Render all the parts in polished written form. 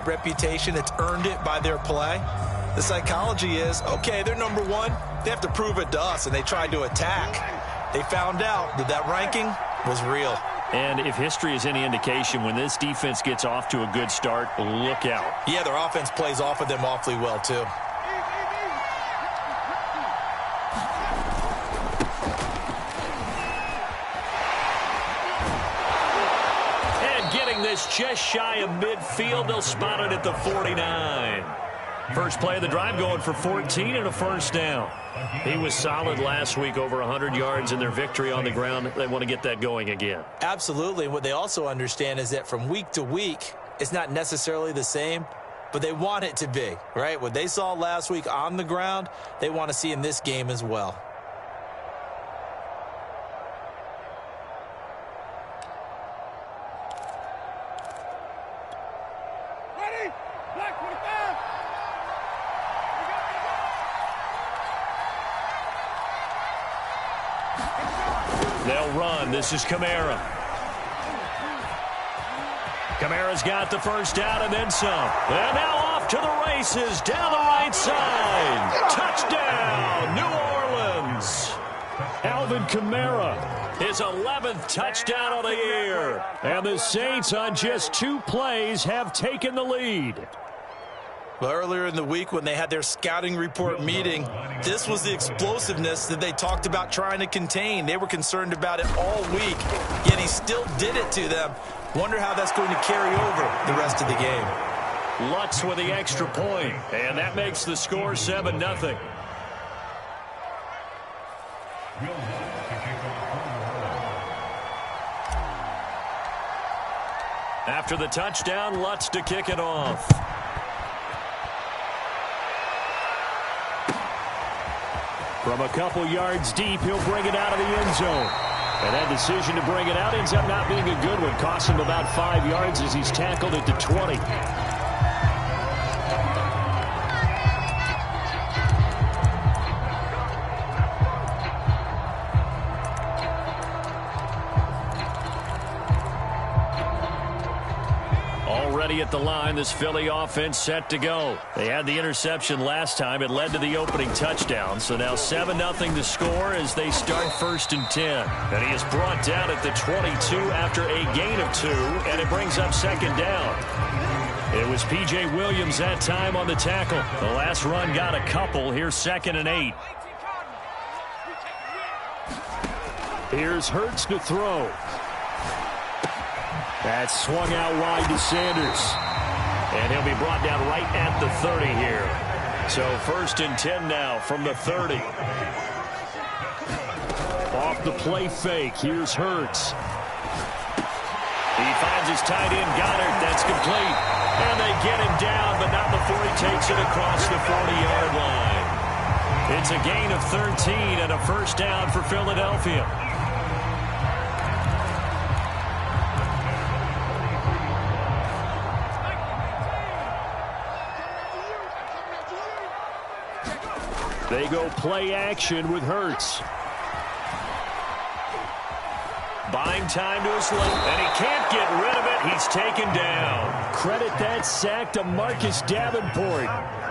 reputation. It's earned it by their play. The psychology is, okay, they're number one. They have to prove it to us, and they tried to attack. They found out that that ranking was real. And if history is any indication, when this defense gets off to a good start, look out. Yeah, their offense plays off of them awfully well, too. And getting this just shy of midfield, they'll spot it at the 49. First play of the drive going for 14 and a first down. He was solid last week, over 100 yards in their victory on the ground. They want to get that going again. Absolutely. What they also understand is that from week to week, it's not necessarily the same, but they want it to be, right? What they saw last week on the ground, they want to see in this game as well. They'll run. This is Kamara. Kamara's got the first down and then some. And now off to the races down the right side. Touchdown, New Orleans. Alvin Kamara, his 11th touchdown of the year. And the Saints on just 2 plays have taken the lead. Well, earlier in the week when they had their scouting report meeting, this was the explosiveness that they talked about trying to contain. They were concerned about it all week, yet he still did it to them. Wonder how that's going to carry over the rest of the game. Lutz with the extra point, and that makes the score 7-0. After the touchdown, Lutz to kick it off. From a couple yards deep, he'll bring it out of the end zone. And that decision to bring it out ends up not being a good one. Costs him about 5 yards as he's tackled at the 20. Already at the line, this Philly offense set to go. They had the interception last time. It led to the opening touchdown. So now 7-0 to score as they start 1st and 10. And he is brought down at the 22 after a gain of 2, and it brings up 2nd down. It was P.J. Williams that time on the tackle. The last run got a couple. Here's 2nd and 8. Here's Hurts to throw. That's swung out wide to Sanders. And he'll be brought down right at the 30 here. So 1st and 10 now from the 30. Off the play fake, here's Hurts. He finds his tight end, Goddard. That's complete. And they get him down, but not before he takes it across the 40-yard line. It's a gain of 13 and a first down for Philadelphia. They go play action with Hurts. Buying time to his left, and he can't get rid of it. He's taken down. Credit that sack to Marcus Davenport.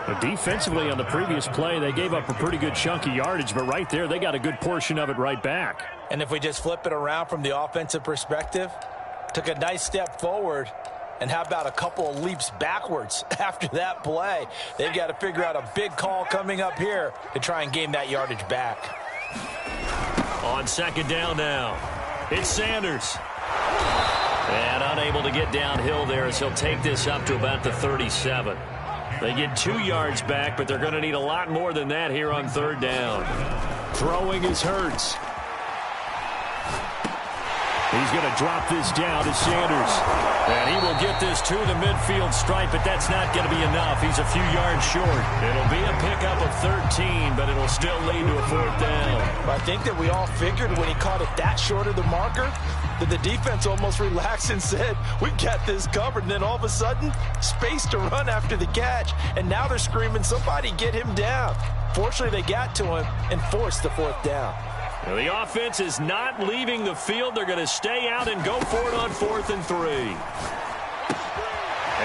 But defensively on the previous play, they gave up a pretty good chunk of yardage, but right there, they got a good portion of it right back. And if we just flip it around from the offensive perspective, took a nice step forward, and how about a couple of leaps backwards after that play? They've got to figure out a big call coming up here to try and gain that yardage back. On 2nd down now, it's Sanders. And unable to get downhill there as he'll take this up to about the 37. They get 2 yards back, but they're going to need a lot more than that here on 3rd down. Throwing is Hurts. He's going to drop this down to Sanders. And he will get this to the midfield stripe, but that's not going to be enough. He's a few yards short. It'll be a pickup of 13, but it'll still lead to a 4th down. I think that we all figured when he caught it that short of the marker that the defense almost relaxed and said, we got this covered. And then all of a sudden, space to run after the catch. And now they're screaming, somebody get him down. Fortunately, they got to him and forced the 4th down. Well, the offense is not leaving the field. They're going to stay out and go for it on 4th and 3.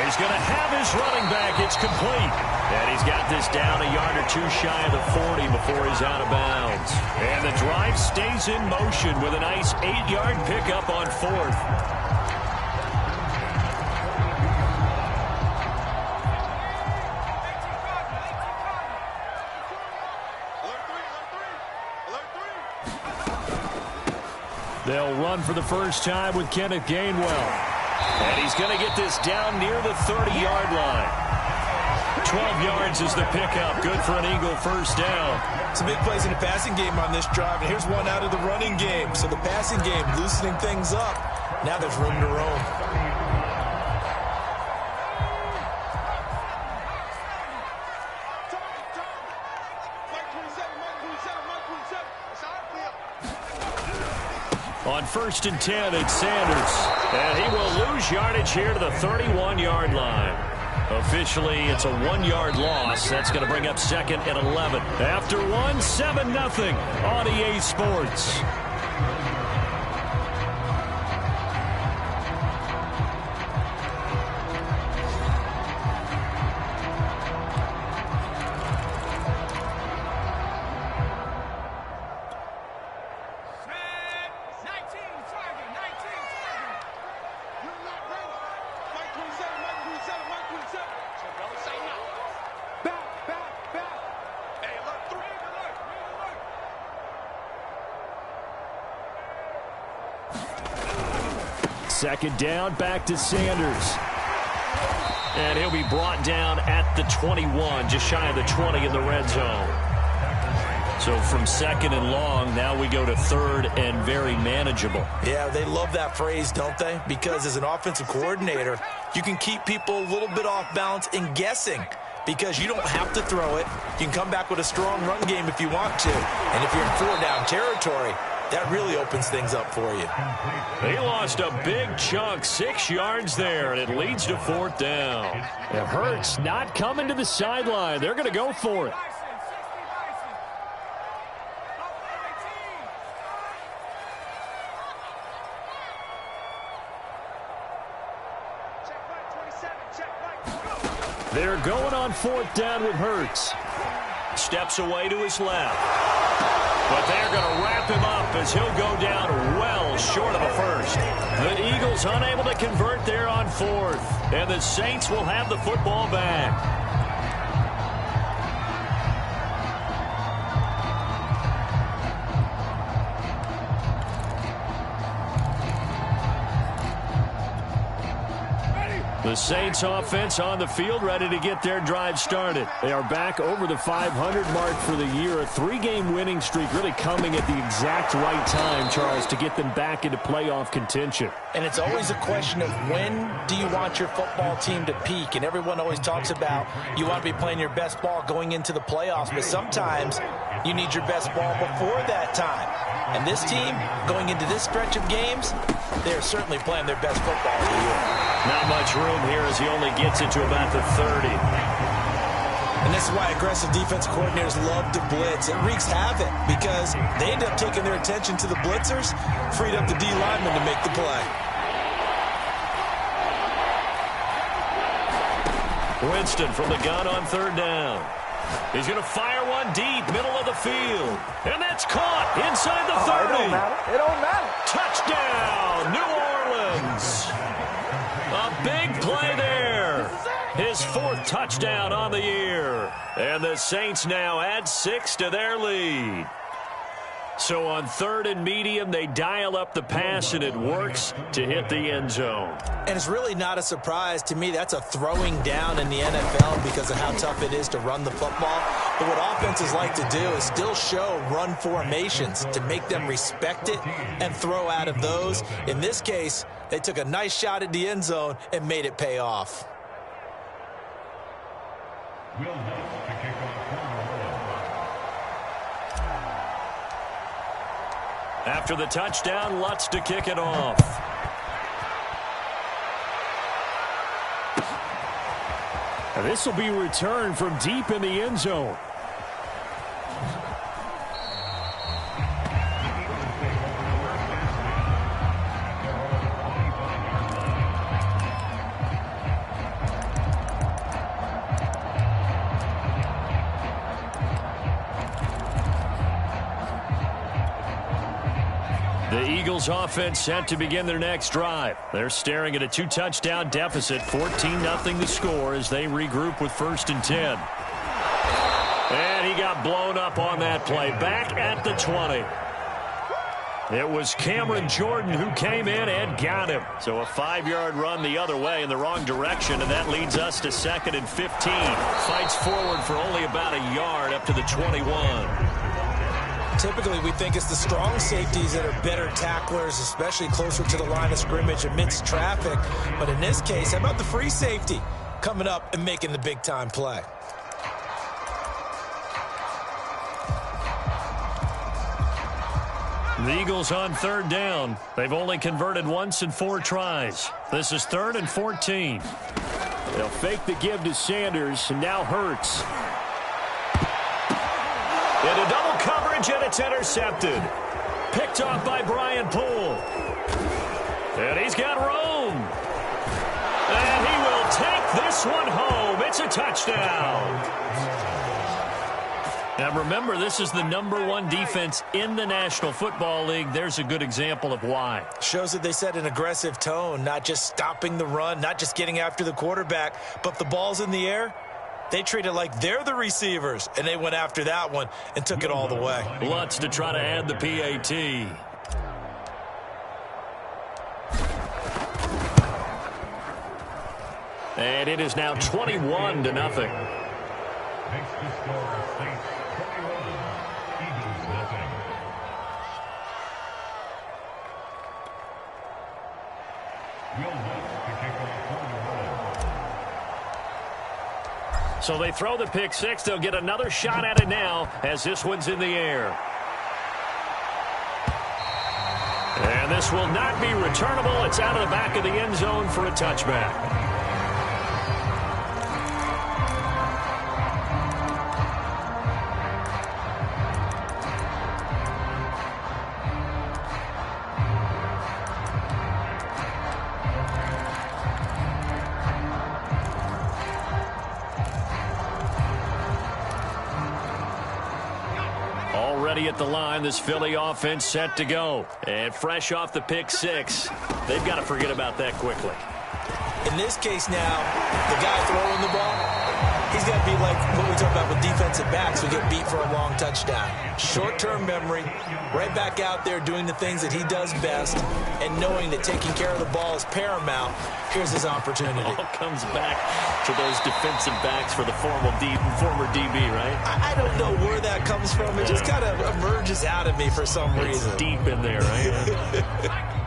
He's going to have his running back. It's complete. And he's got this down a yard or two shy of the 40 before he's out of bounds. And the drive stays in motion with a nice 8-yard pickup on 4th. They'll run for the first time with Kenneth Gainwell. And he's going to get this down near the 30-yard line. 12 yards is the pickup. Good for an Eagle first down. Some big plays in the passing game on this drive, and here's one out of the running game. So the passing game loosening things up. Now there's room to roam. On 1st and 10, it's Sanders. And he will lose yardage here to the 31-yard line. Officially, it's a 1-yard loss. That's going to bring up 2nd and 11. After 7-0 on EA Sports. Second down, back to Sanders. And he'll be brought down at the 21, just shy of the 20 in the red zone. So from 2nd and long, now we go to 3rd and very manageable. Yeah, they love that phrase, don't they? Because as an offensive coordinator, you can keep people a little bit off balance and guessing. Because you don't have to throw it. You can come back with a strong run game if you want to. And if you're in 4-down territory, that really opens things up for you. They lost a big chunk, 6 yards there, and it leads to 4th down. It hurts not coming to the sideline. They're going to go for it. They're going on 4th down with Hurts. Steps away to his left. But they're going to wrap him up as he'll go down well short of a first. The Eagles unable to convert there on 4th. And the Saints will have the football back. The Saints offense on the field, ready to get their drive started. They are back over the 500 mark for the year. A 3-game winning streak really coming at the exact right time, Charles, to get them back into playoff contention. And it's always a question of when do you want your football team to peak? And everyone always talks about you want to be playing your best ball going into the playoffs, but sometimes you need your best ball before that time. And this team, going into this stretch of games, they're certainly playing their best football of the year. Not much room here as he only gets it to about the 30. And this is why aggressive defense coordinators love to blitz. It wreaks havoc because they end up taking their attention to the blitzers, freed up the D lineman to make the play. Winston from the gun on 3rd down. He's going to fire one deep, middle of the field. And that's caught inside the 30. It don't matter. It don't matter. Touchdown, New Orleans. A big play there. His 4th touchdown on the year. And the Saints now add 6 to their lead. So on 3rd and medium, they dial up the pass, and it works to hit the end zone. And it's really not a surprise to me. That's a throwing down in the NFL because of how tough it is to run the football. But what offenses like to do is still show run formations to make them respect it and throw out of those. In this case, they took a nice shot at the end zone and made it pay off. After the touchdown, Lutz to kick it off. And this will be returned from deep in the end zone. The Eagles offense set to begin their next drive. They're staring at a 2-touchdown deficit, 14-0 the score as they regroup with 1st and 10. And he got blown up on that play. Back at the 20. It was Cameron Jordan who came in and got him. So a 5-yard run the other way in the wrong direction, and that leads us to 2nd and 15. Fights forward for only about a yard up to the 21. Typically, we think it's the strong safeties that are better tacklers, especially closer to the line of scrimmage amidst traffic. But in this case, how about the free safety coming up and making the big-time play? The Eagles on 3rd down. They've only converted once in 4 tries. This is 3rd and 14. They'll fake the give to Sanders, and now Hurts. Into double coverage, and it's intercepted. Picked off by Brian Poole. And he's got room. And he will take this one home. It's a touchdown. Now, remember, this is the #1 defense in the National Football League. There's a good example of why. Shows that they set an aggressive tone, not just stopping the run, not just getting after the quarterback, but if the ball's in the air, they treat it like they're the receivers, and they went after that one and took it all the way. Lutz to try to add the PAT. And it is now 21-0. So they throw the pick six. They'll get another shot at it now as this one's in the air. And this will not be returnable. It's out of the back of the end zone for a touchback. Already at the line, this Philly offense set to go. And fresh off the pick six, they've got to forget about that quickly. In this case now, the guy throwing the ball, he's got to be like what we talk about with defensive backs who get beat for a long touchdown. Short-term memory, right back out there doing the things that he does best, and knowing that taking care of the ball is paramount. Here's his opportunity. It all comes back to those defensive backs for the former DB, right? I don't know where that comes from. It just kind of emerges out of me for some reason. It's deep in there, right?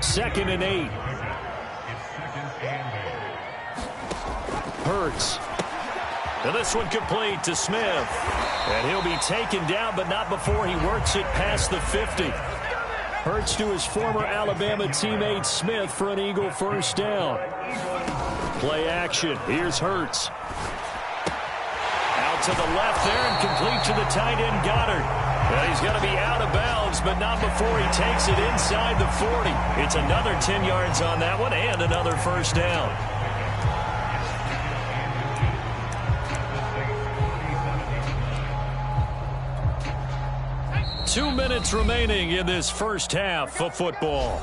2nd and 8. Hurts. And this one complete to Smith. And he'll be taken down, but not before he works it past the 50. Hurts to his former Alabama teammate Smith for an Eagle first down. Play action. Here's Hurts. Out to the left there and complete to the tight end Goddard. Well, he's going to be out of bounds, but not before he takes it inside the 40. It's another 10 yards on that one and another first down. 2 minutes remaining in this first half of football.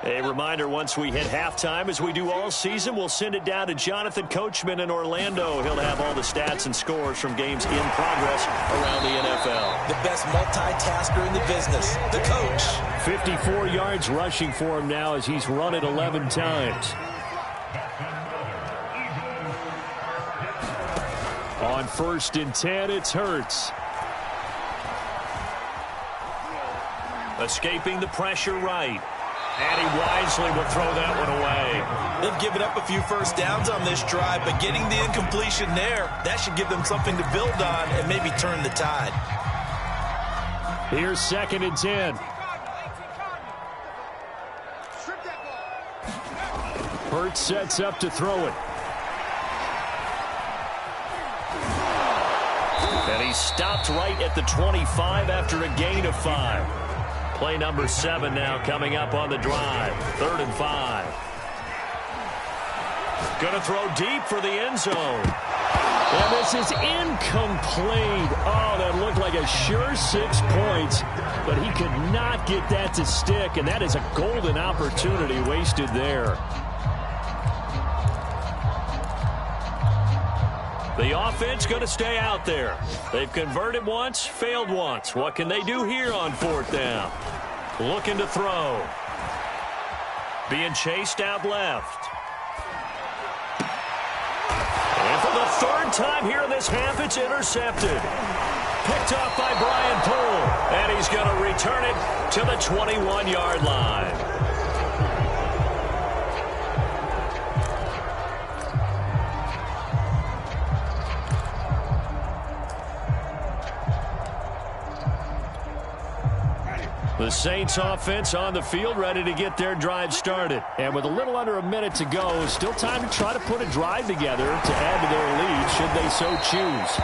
A reminder, once we hit halftime, as we do all season, we'll send it down to Jonathan Coachman in Orlando. He'll have all the stats and scores from games in progress around the NFL. The best multitasker in the business, the coach. 54 yards rushing for him now as he's run it 11 times. On 1st and 10, it's Hurts. Escaping the pressure right. And he wisely will throw that one away. They've given up a few first downs on this drive, but getting the incompletion there, that should give them something to build on and maybe turn the tide. Here's 2nd and 10. Hurts sets up to throw it. And he stopped right at the 25 after a gain of 5. Play number 7 now coming up on the drive. 3rd and 5. Going to throw deep for the end zone. And this is incomplete. Oh, that looked like a sure 6 points, but he could not get that to stick, and that is a golden opportunity wasted there. The offense going to stay out there. They've converted once, failed once. What can they do here on 4th down? Looking to throw. Being chased out left. And for the 3rd time here in this half, it's intercepted. Picked off by Brian Poole. And he's going to return it to the 21-yard line. The Saints offense on the field, ready to get their drive started. And with a little under a minute to go, still time to try to put a drive together to add to their lead should they so choose.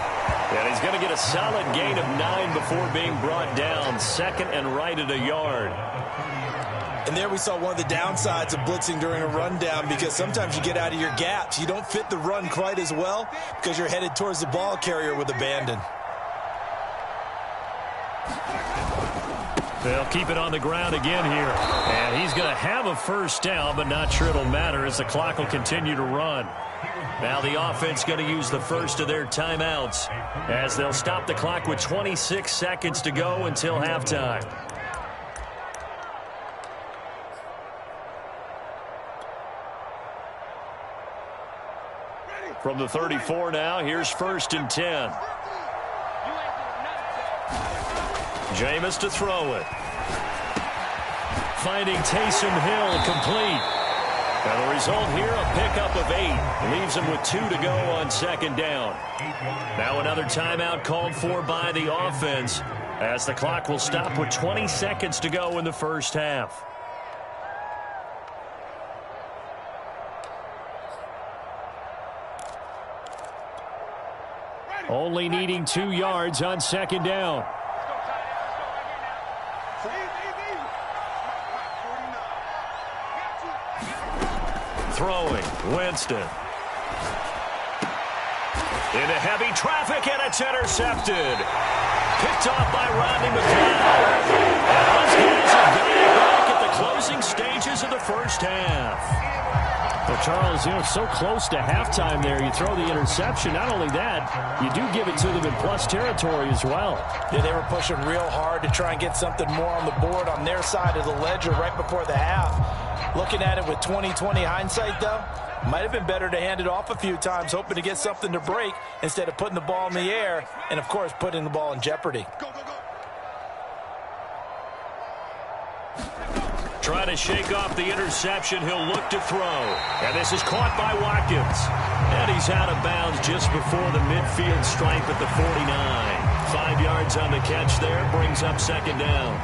And he's going to get a solid gain of 9 before being brought down. 2nd and right at a yard. And there we saw one of the downsides of blitzing during a rundown, because sometimes you get out of your gaps. You don't fit the run quite as well because you're headed towards the ball carrier with abandon. They'll keep it on the ground again here. And he's going to have a 1st down, but not sure it'll matter as the clock will continue to run. Now the offense going to use the first of their timeouts as they'll stop the clock with 26 seconds to go until halftime. From the 34 now, here's 1st and 10. Jameis to throw it. Finding Taysom Hill complete. And the result here, a pickup of 8. Leaves him with 2 to go on 2nd down. Now another timeout called for by the offense as the clock will stop with 20 seconds to go in the 1st half. Only needing 2 yards on 2nd down. Throwing, Winston. Into heavy traffic, and it's intercepted. Picked off by Rodney McLeod. And those guys have got it back at the closing stages of the 1st half. Well, Charles, so close to halftime there. You throw the interception. Not only that, you do give it to them in plus territory as well. Yeah, they were pushing real hard to try and get something more on the board on their side of the ledger right before the half. Looking at it with 20/20 hindsight, though, might have been better to hand it off a few times, hoping to get something to break instead of putting the ball in the air and, of course, putting the ball in jeopardy. Trying to shake off the interception. He'll look to throw. And this is caught by Watkins. And he's out of bounds just before the midfield stripe at the 49. 5 yards on the catch there. Brings up 2nd down.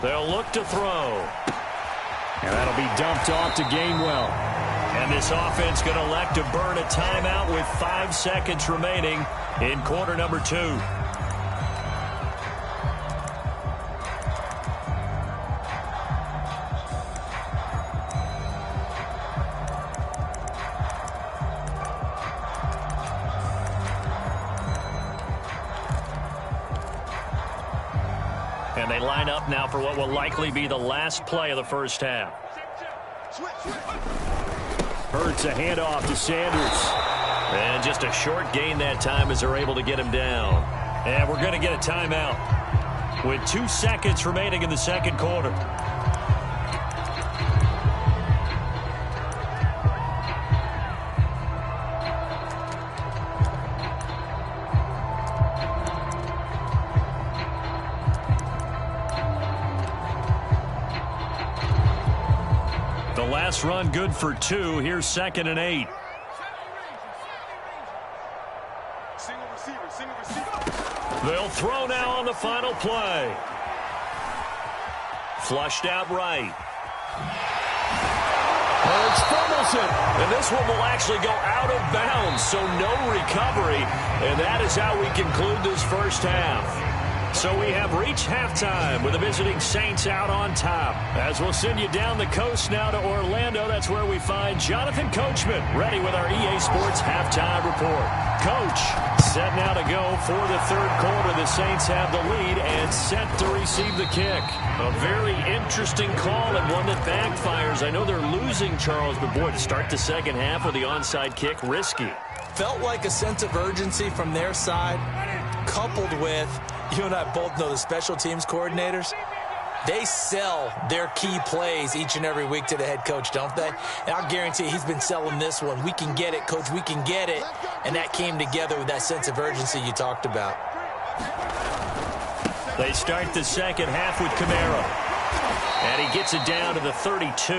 They'll look to throw. And that'll be dumped off to Gainwell. And this offense going to elect to burn a timeout with 5 seconds remaining in quarter number 2. And they line up now for what will likely be the last play of the 1st half. Hurts a handoff to Sanders. And just a short gain that time as they're able to get him down. And we're going to get a timeout with 2 seconds remaining in the 2nd quarter. Last run good for 2. Here's 2nd and 8. They'll throw now on the final play. Flushed out right. It's almost throws it. And this one will actually go out of bounds, so no recovery. And that is how we conclude this first half. So we have reached halftime with the visiting Saints out on top. As we'll send you down the coast now to Orlando, that's where we find Jonathan Coachman ready with our EA Sports halftime report. Coach, set now to go for the third quarter. The Saints have the lead and set to receive the kick. A very interesting call and one that backfires. I know they're losing, Charles, but boy, to start the second half with the onside kick, risky. Felt like a sense of urgency from their side, coupled with, you and I both know the special teams coordinators, they sell their key plays each and every week to the head coach, don't they? And I'll guarantee he's been selling this one. We can get it, coach, we can get it. And that came together with that sense of urgency you talked about. They start the second half with Kamara. And he gets it down to the 32.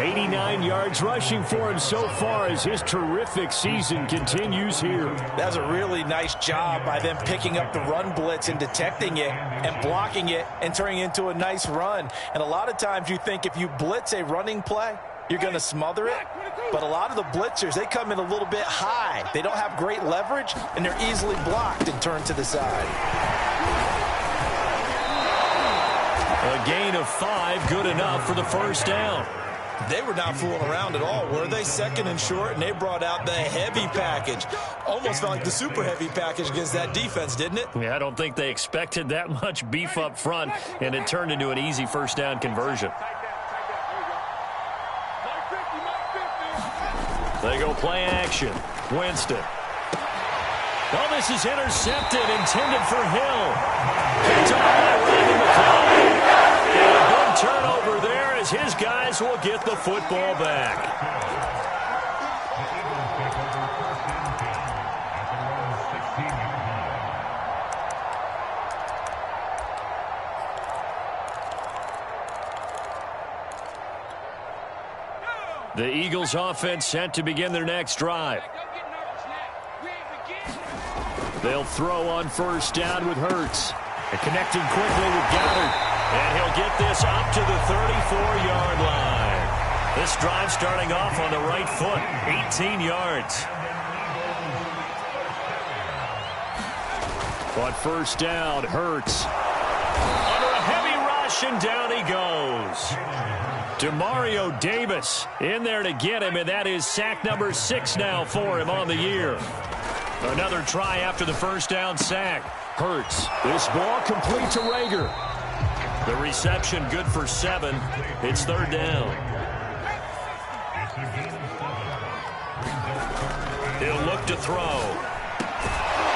89 yards rushing for him so far as his terrific season continues here. That's a really nice job by them picking up the run blitz and detecting it and blocking it and turning it into a nice run. And a lot of times you think if you blitz a running play, you're going to smother it. But a lot of the blitzers, they come in a little bit high. They don't have great leverage, and they're easily blocked and turned to the side. A gain of 5, good enough for the first down. They were not fooling around at all, were they? Second and short, and they brought out the heavy package. Almost felt like the super heavy package against that defense, didn't it? Yeah, I don't think they expected that much beef up front, and it turned into an easy first down conversion. They go play action. Winston. Oh, this is intercepted, intended for Hill. Picked up by Randy McCoy. And a big turnover there as his guys will get the football back. The Eagles offense set to begin their next drive. They'll throw on first down with Hurts. And connecting quickly with Goddard. And he'll get this up to the 34-yard line. This drive starting off on the right foot. 18 yards. On first down, Hurts. Under a heavy rush, and down he goes. Demario Davis in there to get him, and that is sack number 6 now for him on the year. Another try after the first down sack. Hurts. This ball complete to Rager. The reception good for 7. It's third down. He'll look to throw.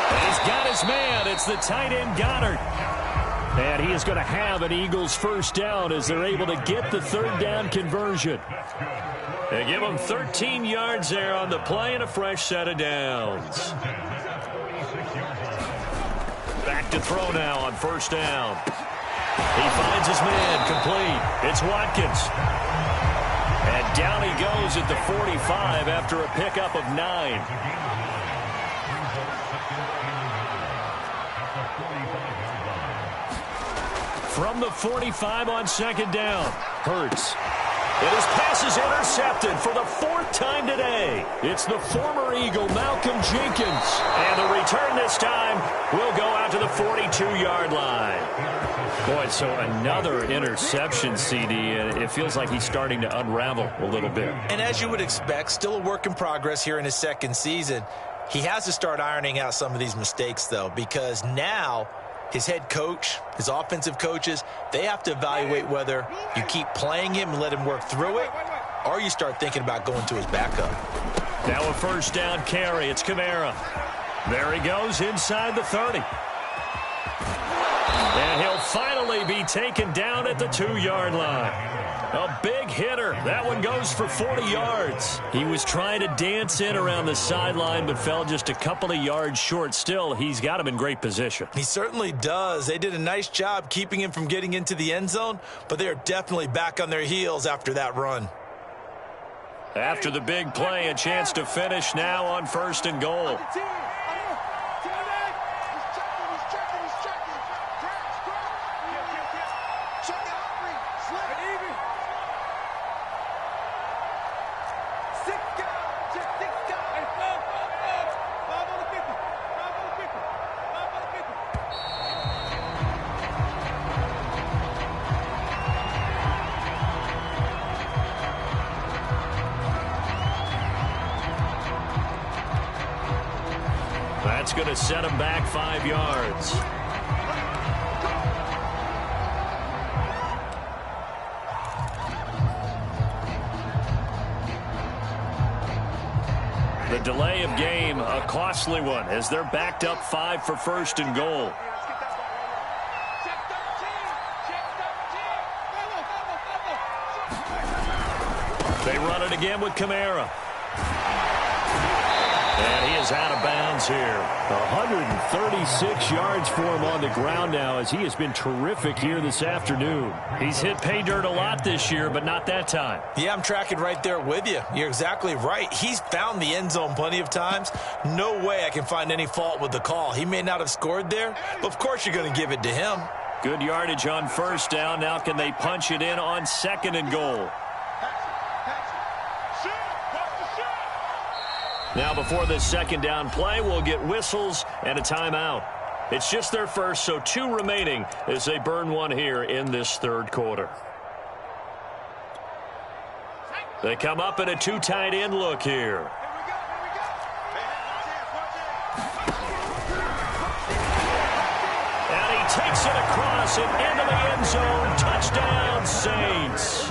And he's got his man. It's the tight end Goddard. And he is going to have an Eagles first down as they're able to get the third down conversion. They give him 13 yards there on the play and a fresh set of downs. Back to throw now on first down. He finds his man complete. It's Watkins. And down he goes at the 45 after a pickup of 9. From the 45 on second down. Hurts. And his pass is intercepted for the 4th time today. It's the former Eagle, Malcolm Jenkins. And the return this time will go out to the 42-yard line. Boy, so another interception, CD. It feels like he's starting to unravel a little bit. And as you would expect, still a work in progress here in his second season. He has to start ironing out some of these mistakes, though, because now his head coach, his offensive coaches, they have to evaluate whether you keep playing him and let him work through it, or you start thinking about going to his backup. Now a first down carry. It's Kamara. There he goes inside the 30. And he'll finally be taken down at the 2-yard line. A big hitter. That one goes for 40 yards. He was trying to dance in around the sideline, but fell just a couple of yards short. Still, he's got him in great position. He certainly does. They did a nice job keeping him from getting into the end zone, but they're definitely back on their heels after that run. After the big play, a chance to finish now on first and goal. That's going to set him back 5 yards. The delay of game, a costly one, as they're backed up 5 for first and goal. They run it again with Kamara. And he is out of bounds here. 136 yards for him on the ground now, as he has been terrific here this afternoon. He's hit pay dirt a lot this year, but not that time. Yeah, I'm tracking right there with you. You're exactly right. He's found the end zone plenty of times. No way I can find any fault with the call. He may not have scored there, but of course you're going to give it to him. Good yardage on first down. Now can they punch it in on second and goal? Now before this second down play, we'll get whistles and a timeout. It's just their first, so 2 remaining as they burn one here in this third quarter. They come up in a 2 tight end look here. And he takes it across and into the end zone. Touchdown, Saints.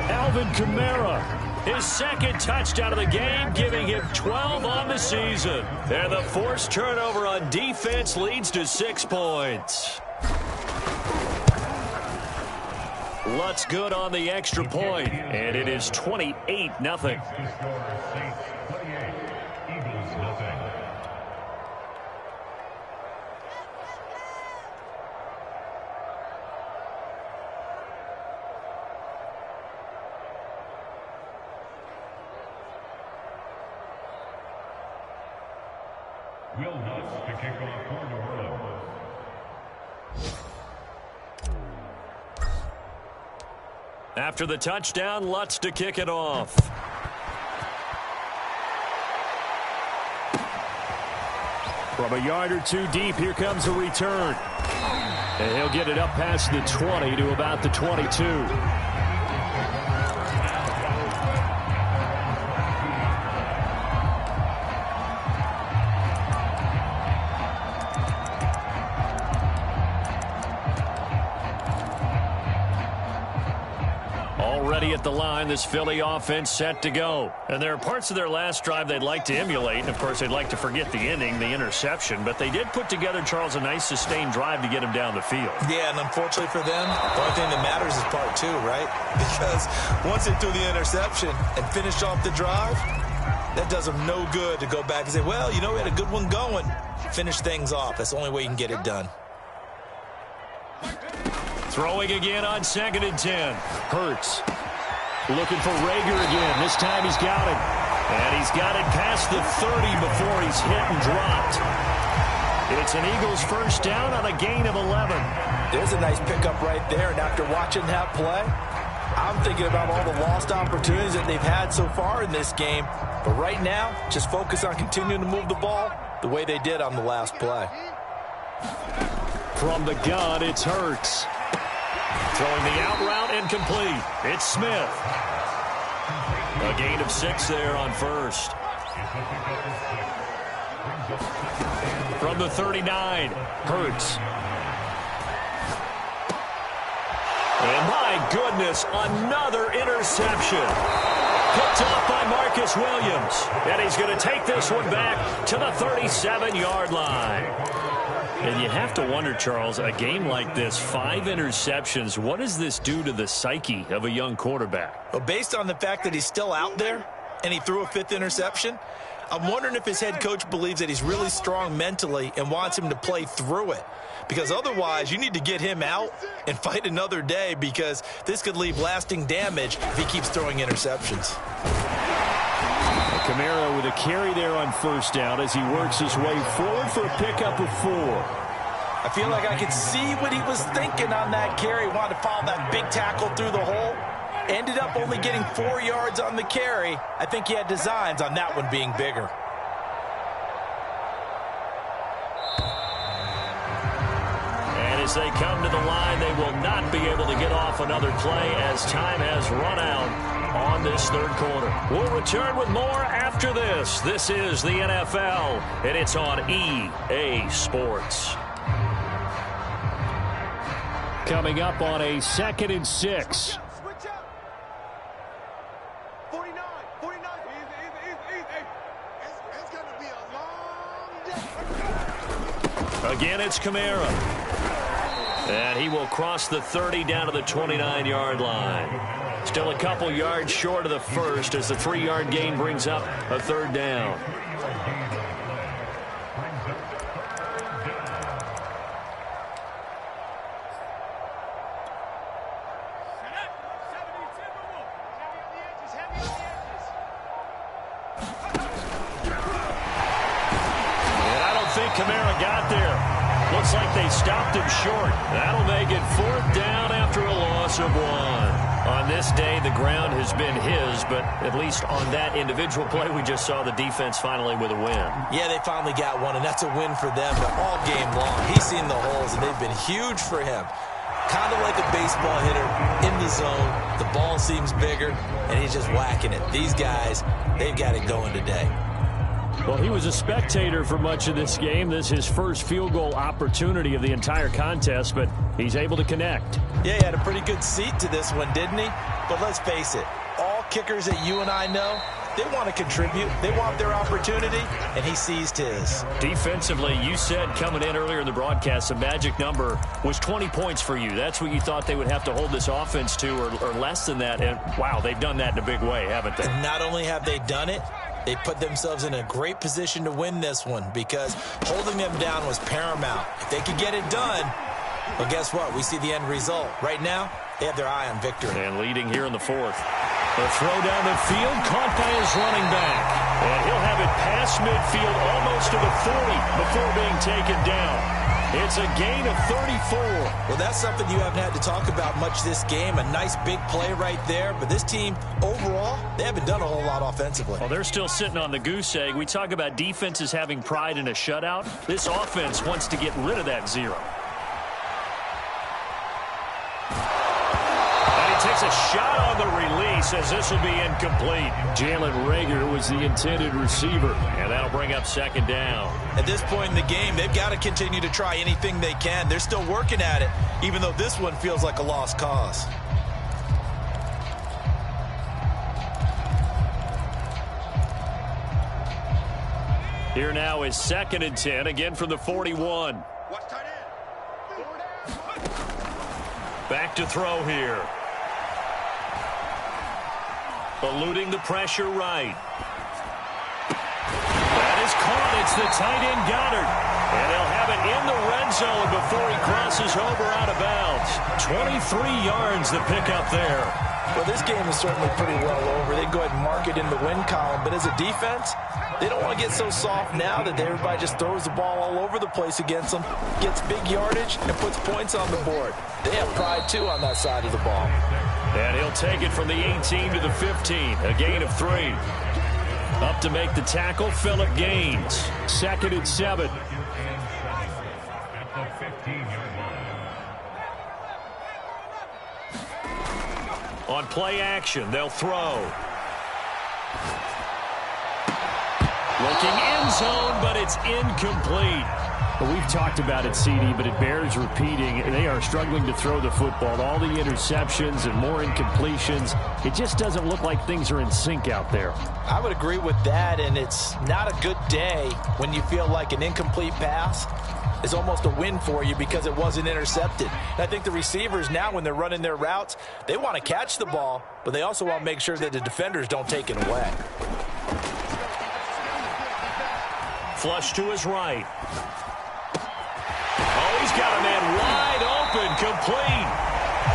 Alvin Kamara. His second touchdown of the game, giving him 12 on the season. And the forced turnover on defense leads to 6 points. Lutz good on the extra point, and it is 28-0. Will Lutz to kick off for New Orleans. After the touchdown, Lutz to kick it off. From a yard or 2 deep, here comes a return. And he'll get it up past the 20 to about the 22. Already at the line, this Philly offense set to go. And there are parts of their last drive they'd like to emulate. And, of course, they'd like to forget the inning, the interception. But they did put together, Charles, a nice sustained drive to get him down the field. Yeah, and unfortunately for them, the only thing that matters is part 2, right? Because once they threw the interception and finished off the drive, that does them no good to go back and say, well, you know, we had a good one going. Finish things off. That's the only way you can get it done. Throwing again on 2nd and 10. Hurts. Looking for Rager again. This time he's got it. And he's got it past the 30 before he's hit and dropped. It's an Eagles first down on a gain of 11. There's a nice pickup right there. And after watching that play, I'm thinking about all the lost opportunities that they've had so far in this game. But right now, just focus on continuing to move the ball the way they did on the last play. From the gun, it's Hurts. Throwing the out route incomplete. It's Smith. A gain of 6 there on first. From the 39, Hurts. And my goodness, another interception. Picked off by Marcus Williams. And he's going to take this one back to the 37-yard line. And you have to wonder, Charles, a game like this, 5 interceptions, what does this do to the psyche of a young quarterback? Well, based on the fact that he's still out there and he threw a 5th interception, I'm wondering if his head coach believes that he's really strong mentally and wants him to play through it. Because otherwise, you need to get him out and fight another day, because this could leave lasting damage if he keeps throwing interceptions. Kamara with a carry there on first down as he works his way forward for a pickup of 4. I feel like I could see what he was thinking on that carry. Wanted to follow that big tackle through the hole. Ended up only getting 4 yards on the carry. I think he had designs on that one being bigger. And as they come to the line, they will not be able to get off another play as time has run out. on this third quarter. We'll return with more after this. This is the NFL, and it's on EA Sports. Coming up on a 2nd and 6. Again, it's Kamara. And he will cross the 30 down to the 29-yard line. Still a couple yards short of the first as the 3-yard gain brings up a 3rd down. And I don't think Kamara got there. Looks like they stopped him short. That'll make it 4th down after a loss of 1. On this day, the ground has been his, but at least on that individual play, we just saw the defense finally with a win. Yeah, they finally got one, and that's a win for them. But all game long, he's seen the holes, and they've been huge for him. Kind of like a baseball hitter in the zone. The ball seems bigger, and he's just whacking it. These guys, they've got it going today. Well, he was a spectator for much of this game. This is his first field goal opportunity of the entire contest, but he's able to connect. Yeah, he had a pretty good seat to this one, didn't he? But let's face it, all kickers that you and I know, they want to contribute. They want their opportunity, and he seized his. Defensively, you said coming in earlier in the broadcast, the magic number was 20 points for you. That's what you thought they would have to hold this offense to, or less than that. And, wow, they've done that in a big way, haven't they? And not only have they done it, they put themselves in a great position to win this one because holding them down was paramount. If they could get it done, well, guess what? We see the end result. Right now, they have their eye on victory. And leading here in the 4th. The throw down the field, caught by his running back. And he'll have it past midfield, almost to the 40 before being taken down. It's a gain of 34. Well, that's something you haven't had to talk about much this game. A nice big play right there. But this team, overall, they haven't done a whole lot offensively. Well, they're still sitting on the goose egg. We talk about defenses having pride in a shutout. This offense wants to get rid of that 0. Takes a shot on the release as this will be incomplete. Jalen Reagor was the intended receiver. And that'll bring up 2nd down. At this point in the game, they've got to continue to try anything they can. They're still working at it, even though this one feels like a lost cause. Here now is 2nd and 10, again from the 41. Back to throw here. Eluding the pressure right. That is caught. It's the tight end Goddard. And they'll have it in the red zone before he crosses over out of bounds. 23 yards the pickup there. Well, this game is certainly pretty well over. They go ahead and mark it in the win column. But as a defense, they don't want to get so soft now that everybody just throws the ball all over the place against them, gets big yardage, and puts points on the board. They have pride, too, on that side of the ball. And he'll take it from the 18 to the 15, a gain of 3. Up to make the tackle, Phillip Gaines. 2nd and 7. On play action, they'll throw. Looking end zone, but it's incomplete. Well, we've talked about it, CD, but it bears repeating. They are struggling to throw the football. All the interceptions and more incompletions. It just doesn't look like things are in sync out there. I would agree with that, and it's not a good day when you feel like an incomplete pass is almost a win for you because it wasn't intercepted. And I think the receivers now, when they're running their routes, they want to catch the ball, but they also want to make sure that the defenders don't take it away. Flush to his right. Oh, he's got a man wide open, complete.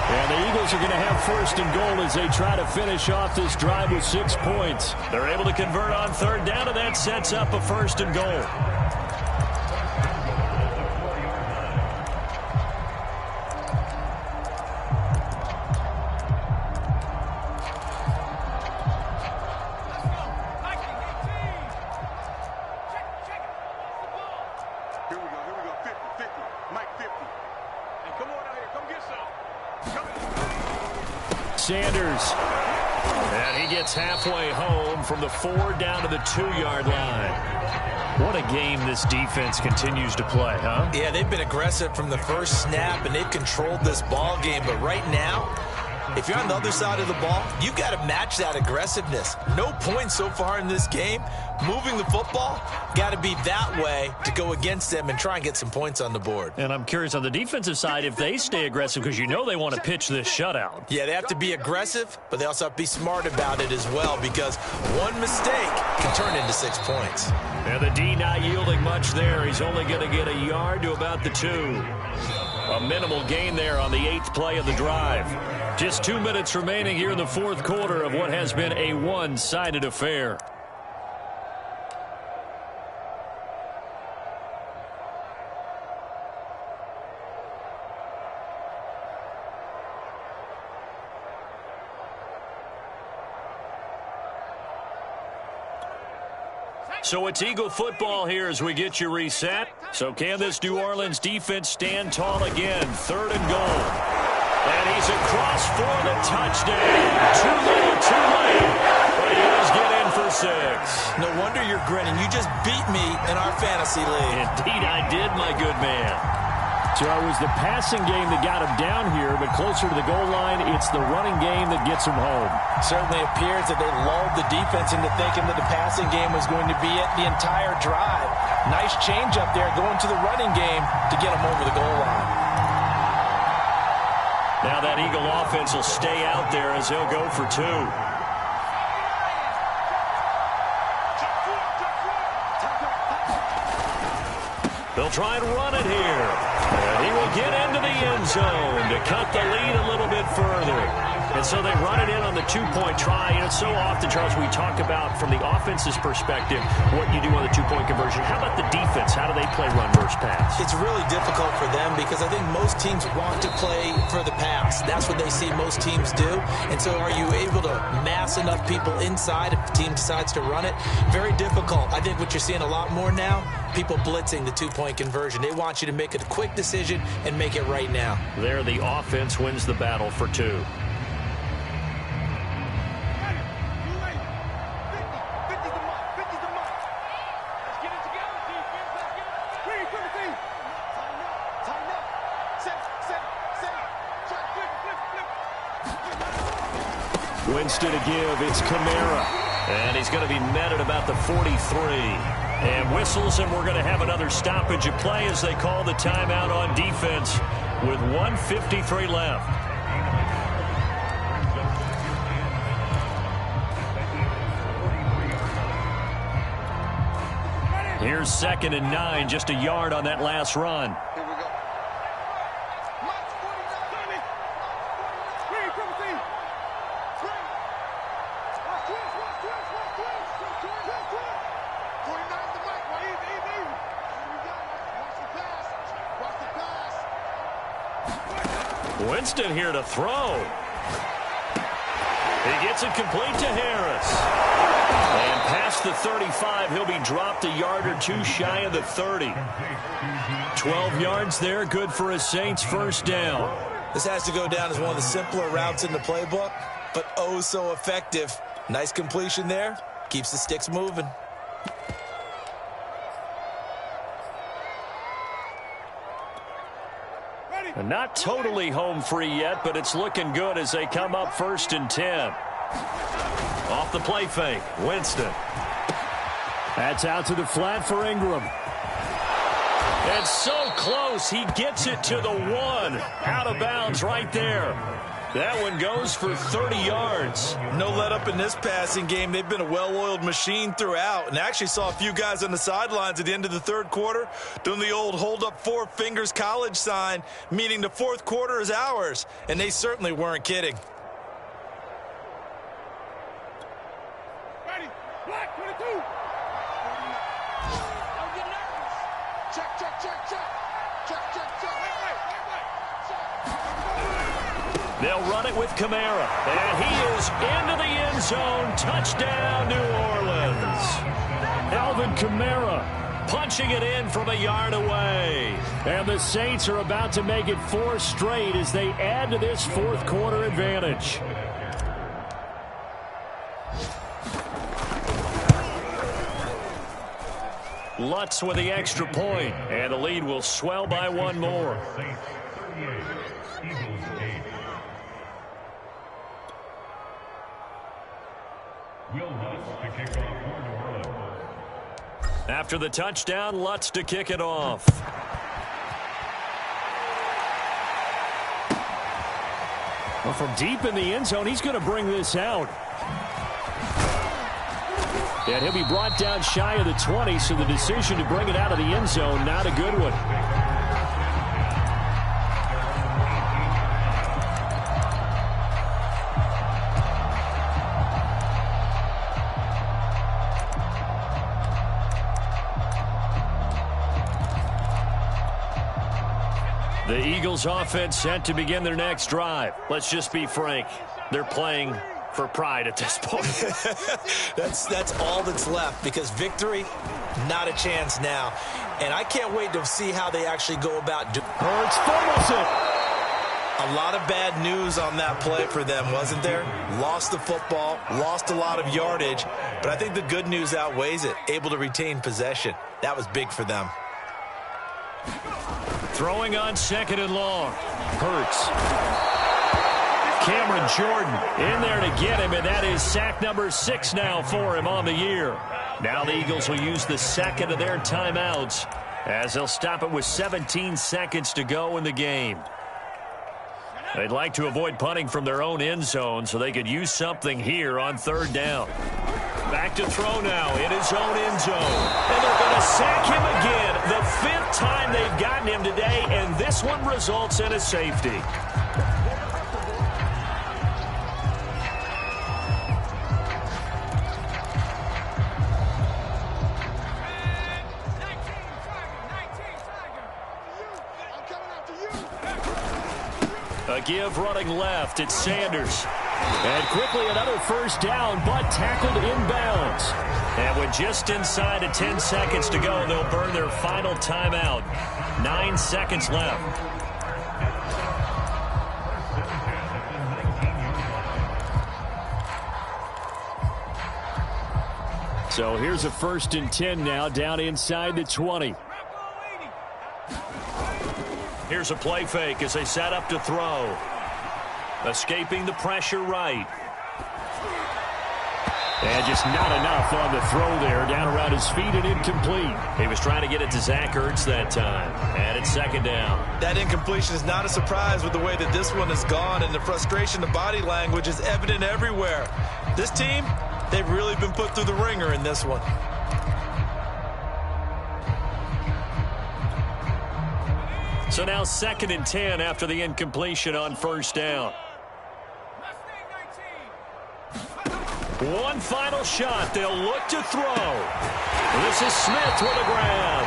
And the Eagles are going to have 1st and goal as they try to finish off this drive with 6 points. They're able to convert on 3rd down, and that sets up a 1st and goal. Sanders. And he gets halfway home from the 4 down to the 2-yard line. What a game this defense continues to play, huh? Yeah, they've been aggressive from the first snap, and they've controlled this ball game. But right now, if you're on the other side of the ball, you've got to match that aggressiveness. No points so far in this game. Moving the football, got to be that way to go against them and try and get some points on the board. And I'm curious on the defensive side if they stay aggressive, because you know they want to pitch this shutout. Yeah, they have to be aggressive, but they also have to be smart about it as well, because one mistake can turn into 6 points. And the D not yielding much there. He's only going to get a yard to about the 2. A minimal gain there on the 8th play of the drive. Just 2 minutes remaining here in the 4th quarter of what has been a one-sided affair. So it's Eagle football here as we get you reset. So can this New Orleans defense stand tall again? 3rd and goal. And he's across for the touchdown. Too little, too late. But he does get in for 6. No wonder you're grinning. You just beat me in our fantasy league. Indeed I did, my good man. So it was the passing game that got him down here, but closer to the goal line, it's the running game that gets him home. Certainly appears that they lulled the defense into thinking that the passing game was going to be it the entire drive. Nice change up there going to the running game to get him over the goal line. Now that Eagle offense will stay out there as he'll go for 2. They'll try and run it here. And he will get into the end zone to cut the lead a little bit further. And so they run it in on the 2-point try. And it's so often, Charles, we talk about from the offense's perspective what you do on the 2-point conversion. How about the defense? How do they play run versus pass? It's really difficult for them because I think most teams want to play for the pass. That's what they see most teams do. And so are you able to mass enough people inside if the team decides to run it? Very difficult. I think what you're seeing a lot more now, people blitzing the 2-point conversion. They want you to make a quick decision and make it right now. There, the offense wins the battle for 2. Winston to give. It's Kamara. And he's going to be met at about the 43. And whistles, and we're going to have another stoppage of play as they call the timeout on defense with 1:53 left. Here's 2nd and 9, just a yard on that last run. Winston here to throw. He gets it complete to Harris. And past the 35, he'll be dropped a yard or 2 shy of the 30. 12 yards there, good for a Saints first down. This has to go down as one of the simpler routes in the playbook, but oh so effective. Nice completion there. Keeps the sticks moving. Not totally home free yet, but it's looking good as they come up 1st and 10. Off the play fake, Winston. That's out to the flat for Ingram. And so close, he gets it to the 1. Out of bounds right there. That one goes for 30 yards. No let up in this passing game. They've been a well-oiled machine throughout. And I actually saw a few guys on the sidelines at the end of the 3rd quarter doing the old hold up 4 fingers college sign, meaning the 4th quarter is ours. And they certainly weren't kidding. Ready. Black 22. Don't get nervous. Check, check, check, check. Check, check, check. Wait. They'll run it with Kamara. And he is into the end zone. Touchdown, New Orleans. Alvin Kamara punching it in from a yard away. And the Saints are about to make it 4 straight as they add to this 4th quarter advantage. Lutz with the extra point, and the lead will swell by one more. Saints 38, Eagles 8. Will Lutz to kick off for New Orleans. After the touchdown, Lutz to kick it off. Well, from deep in the end zone, he's going to bring this out. And he'll be brought down shy of the 20, so the decision to bring it out of the end zone, not a good one. The Eagles offense set to begin their next drive. Let's just be frank. They're playing for pride at this point. That's all that's left, because victory, not a chance now. And I can't wait to see how they actually go about doing it. Hurts fumbles it. A lot of bad news on that play for them, wasn't there? Lost the football, lost a lot of yardage, but I think the good news outweighs it. Able to retain possession. That was big for them. Throwing on 2nd and long. Hurts. Cameron Jordan in there to get him, and that is sack number 6 now for him on the year. Now the Eagles will use the second of their timeouts as they'll stop it with 17 seconds to go in the game. They'd like to avoid punting from their own end zone so they could use something here on 3rd down. Back to throw now in his own end zone. And they're going to sack him again. The 5th time they've gotten him today, and this one results in a safety. A give running left. It's Sanders. And quickly another 1st down, but tackled inbounds. And with just inside of 10 seconds to go, they'll burn their final timeout. 9 seconds left. So here's a 1st and 10 now, down inside the 20. Here's a play fake as they set up to throw. Escaping the pressure right. And just not enough on the throw there. Down around his feet and incomplete. He was trying to get it to Zach Ertz that time. And it's 2nd down. That incompletion is not a surprise with the way that this one has gone, and the frustration, the body language is evident everywhere. This team, they've really been put through the ringer in this one. So now 2nd and 10 after the incompletion on 1st down. One final shot. They'll look to throw. This is Smith with a grab.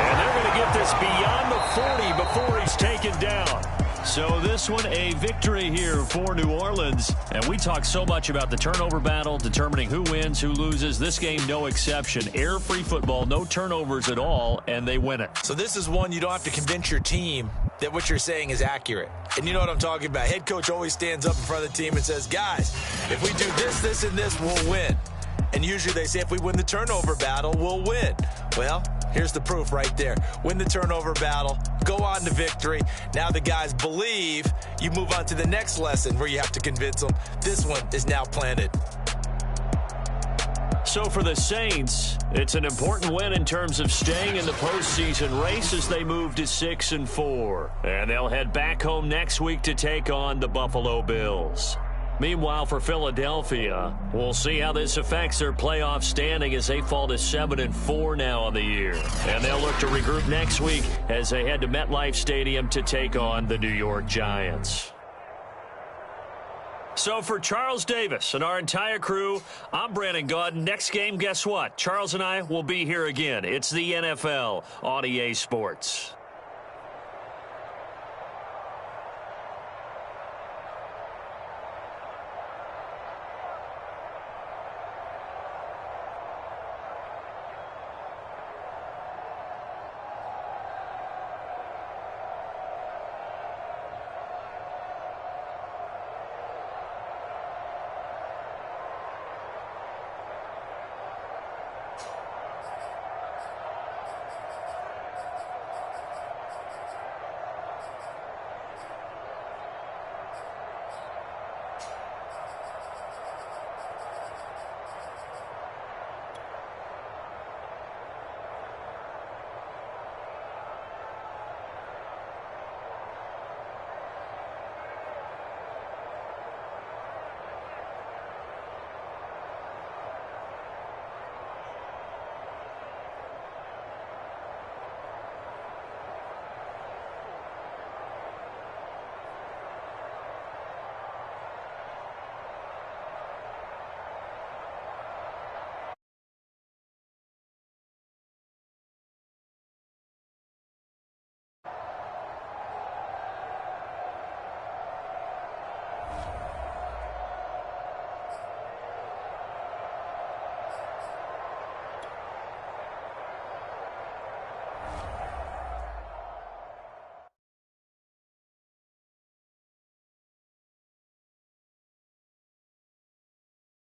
And they're going to get this beyond the 40 before he's taken down. So this one a victory here for New Orleans. And we talk so much about the turnover battle, determining who wins, who loses. This game, no exception. Air-free football, no turnovers at all, and they win it. So this is one you don't have to convince your team that what you're saying is accurate. And you know what I'm talking about. Head coach always stands up in front of the team and says, guys, if we do this, this, and this, we'll win. And usually they say if we win the turnover battle, we'll win. Well, here's the proof right there. Win the turnover battle, go on to victory. Now the guys believe. You move on to the next lesson where you have to convince them. This one is now planted. So for the Saints, it's an important win in terms of staying in the postseason race as they move to 6-4. And they'll head back home next week to take on the Buffalo Bills. Meanwhile, for Philadelphia, we'll see how this affects their playoff standing as they fall to 7-4 now on the year. And they'll look to regroup next week as they head to MetLife Stadium to take on the New York Giants. So for Charles Davis and our entire crew, I'm Brandon Gaudin. Next game, guess what? Charles and I will be here again. It's the NFL on EA Sports.